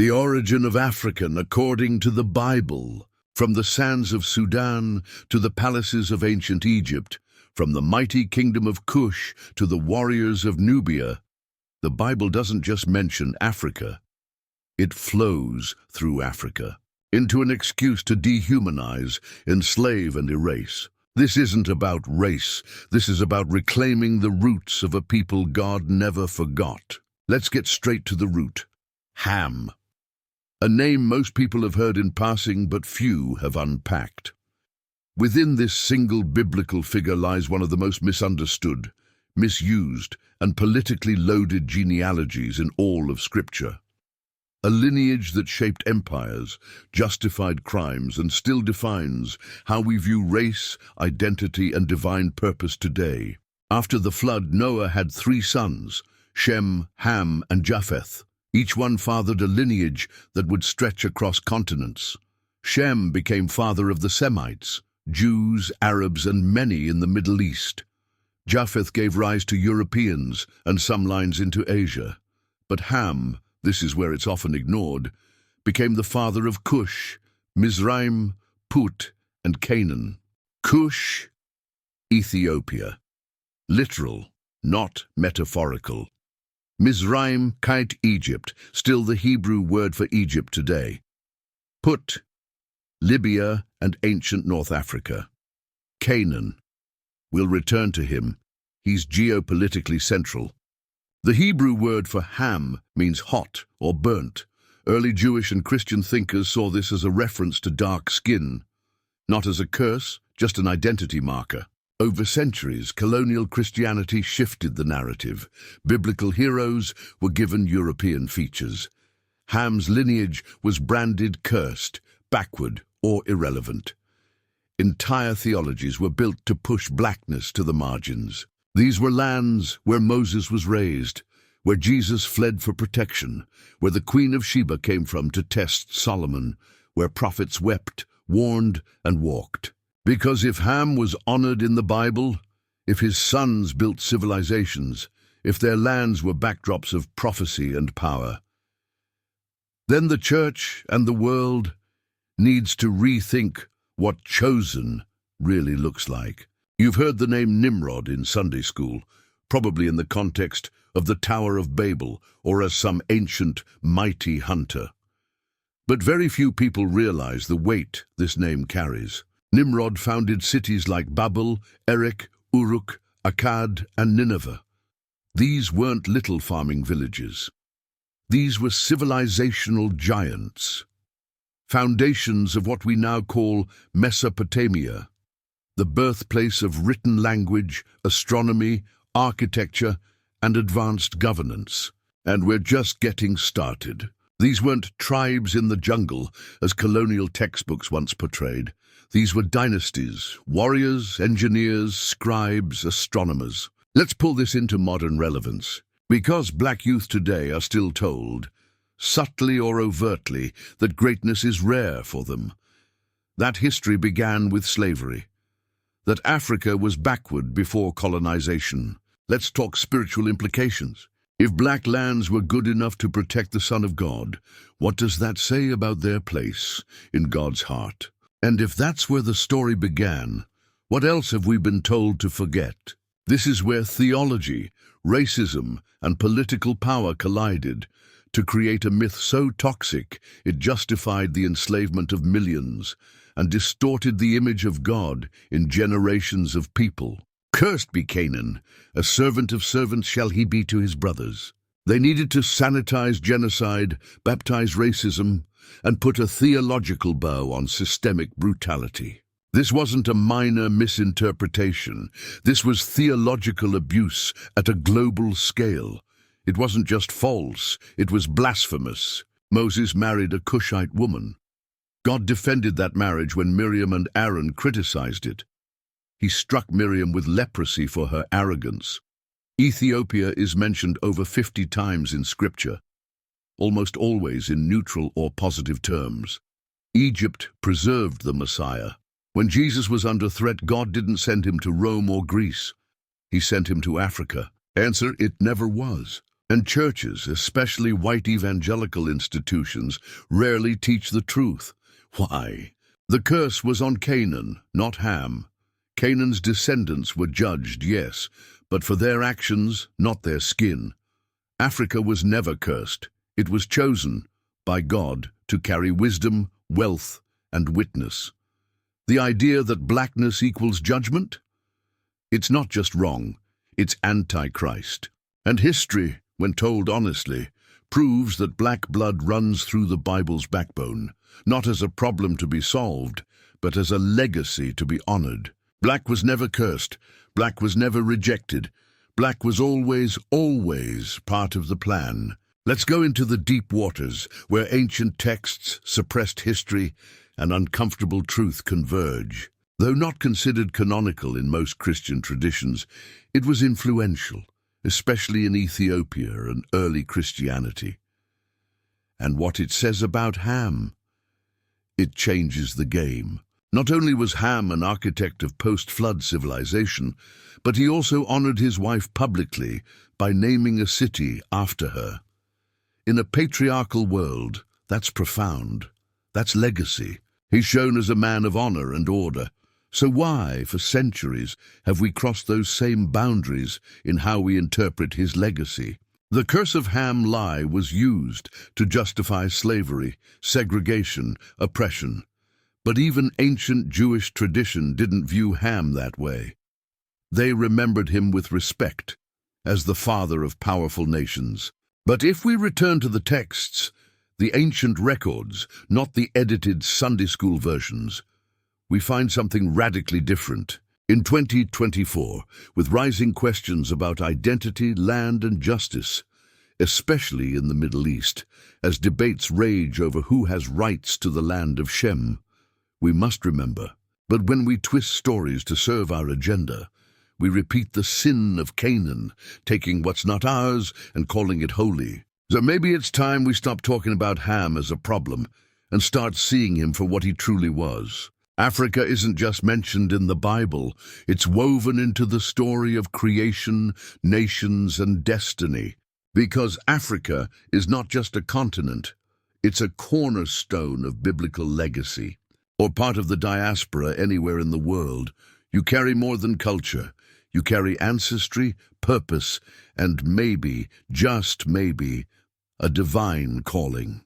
The origin of African according to the Bible. From the sands of Sudan to the palaces of ancient Egypt, from the mighty kingdom of Cush to the warriors of Nubia, the Bible doesn't just mention Africa. It flows through Africa into an excuse to dehumanize, enslave, and erase. This isn't about race. This is about reclaiming the roots of a people God never forgot. Let's get straight to the root. Ham. A name most people have heard in passing, but few have unpacked. Within this single biblical figure lies one of the most misunderstood, misused, and politically loaded genealogies in all of Scripture. A lineage that shaped empires, justified crimes, and still defines how we view race, identity, and divine purpose today. After the flood, Noah had 3 sons, Shem, Ham, and Japheth. Each one fathered a lineage that would stretch across continents. Shem became father of the Semites, Jews, Arabs, and many in the Middle East. Japheth gave rise to Europeans and some lines into Asia. But Ham, this is where it's often ignored, became the father of Cush, Mizraim, Put, and Canaan. Cush, Ethiopia. Literal, not metaphorical. Mizraim, Kite, Egypt, still the Hebrew word for Egypt today. Put, Libya and ancient North Africa. Canaan. We'll return to him. He's geopolitically central. The Hebrew word for Ham means hot or burnt. Early Jewish and Christian thinkers saw this as a reference to dark skin, not as a curse, just an identity marker. Over centuries, colonial Christianity shifted the narrative. Biblical heroes were given European features. Ham's lineage was branded cursed, backward, or irrelevant. Entire theologies were built to push blackness to the margins. These were lands where Moses was raised, where Jesus fled for protection, where the Queen of Sheba came from to test Solomon, where prophets wept, warned, and walked. Because if Ham was honored in the Bible, if his sons built civilizations, if their lands were backdrops of prophecy and power, then the church and the world needs to rethink what chosen really looks like. You've heard the name Nimrod in Sunday school, probably in the context of the Tower of Babel or as some ancient, mighty hunter. But very few people realize the weight this name carries. Nimrod founded cities like Babel, Erech, Uruk, Akkad, and Nineveh. These weren't little farming villages. These were civilizational giants, foundations of what we now call Mesopotamia, the birthplace of written language, astronomy, architecture, and advanced governance. And we're just getting started. These weren't tribes in the jungle, as colonial textbooks once portrayed. These were dynasties, warriors, engineers, scribes, astronomers. Let's pull this into modern relevance. Because black youth today are still told, subtly or overtly, that greatness is rare for them. That history began with slavery. That Africa was backward before colonization. Let's talk spiritual implications. If black lands were good enough to protect the Son of God, what does that say about their place in God's heart? And if that's where the story began, what else have we been told to forget? This is where theology, racism, and political power collided to create a myth so toxic it justified the enslavement of millions and distorted the image of God in generations of people. Cursed be Canaan, a servant of servants shall he be to his brothers. They needed to sanitize genocide, baptize racism, and put a theological bow on systemic brutality. This wasn't a minor misinterpretation. This was theological abuse at a global scale. It wasn't just false, it was blasphemous. Moses married a Cushite woman. God defended that marriage when Miriam and Aaron criticized it. He struck Miriam with leprosy for her arrogance. Ethiopia is mentioned over 50 times in Scripture, almost always in neutral or positive terms. Egypt preserved the Messiah. When Jesus was under threat, God didn't send him to Rome or Greece. He sent him to Africa. Answer: it never was. And churches, especially white evangelical institutions, rarely teach the truth. Why? The curse was on Canaan, not Ham. Canaan's descendants were judged, yes, but for their actions, not their skin. Africa was never cursed. It was chosen by God to carry wisdom, wealth, and witness. The idea that blackness equals judgment? It's not just wrong, it's anti-Christ. And history, when told honestly, proves that black blood runs through the Bible's backbone, not as a problem to be solved, but as a legacy to be honored. Black was never cursed. Black was never rejected. Black was always, always part of the plan. Let's go into the deep waters where ancient texts, suppressed history, and uncomfortable truth converge. Though not considered canonical in most Christian traditions, it was influential, especially in Ethiopia and early Christianity. And what it says about Ham, it changes the game. Not only was Ham an architect of post-flood civilization, but he also honored his wife publicly by naming a city after her. In a patriarchal world, that's profound. That's legacy. He's shown as a man of honor and order. So why, for centuries, have we crossed those same boundaries in how we interpret his legacy? The curse of Ham lie was used to justify slavery, segregation, oppression. But even ancient Jewish tradition didn't view Ham that way. They remembered him with respect, as the father of powerful nations. But if we return to the texts, the ancient records, not the edited Sunday school versions, we find something radically different. In 2024, with rising questions about identity, land, and justice, especially in the Middle East, as debates rage over who has rights to the land of Shem, we must remember, but when we twist stories to serve our agenda, we repeat the sin of Canaan, taking what's not ours and calling it holy. So maybe it's time we stop talking about Ham as a problem and start seeing him for what he truly was. Africa isn't just mentioned in the Bible, it's woven into the story of creation, nations, and destiny. Because Africa is not just a continent, it's a cornerstone of biblical legacy. Or part of the diaspora anywhere in the world, you carry more than culture. You carry ancestry, purpose, and maybe, just maybe, a divine calling.